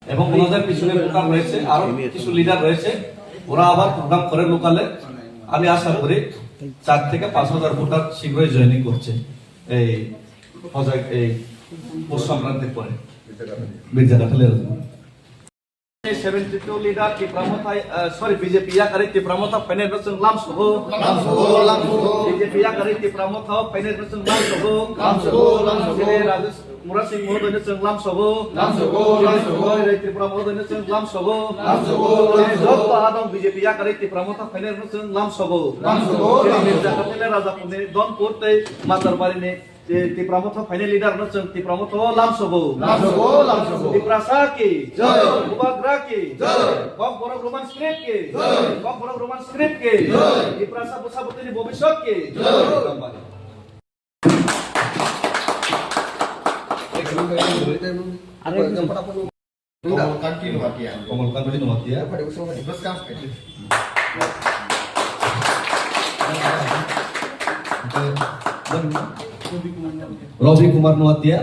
এবং ওনাদের পিছনে প্রোগ্রাম রয়েছে, আরো কিছু লিডার রয়েছে, ওরা আবার প্রোগ্রাম করে লোকালে। আমি আশা করি 4 থেকে 5,000 ভোটার শীঘ্রই জয়েনিং করছে এই পৌষ সংক্রান্তির পরে মির্জাঘাটালের 72 leader ki pramutai BJP ya kare ki pramota pener besung lam soho BJP ya kare ki pramota pener besung lam soho jile rajesh mura singh mohodoy besung lam soho re ki pramota besung lam soho jog bahadong BJP ya kare ki pramota pener besung lam soho mirjaghataile rajapune don korte matar barine ti pramota final leader besung ti pramota lam soho ti prasa ki jai ubagra ki kok borok roman script ki kok borok roman script ki di prasa busa butini bobishot ki Komolkan tadi nomor dia. Robi Kumar Nuatia.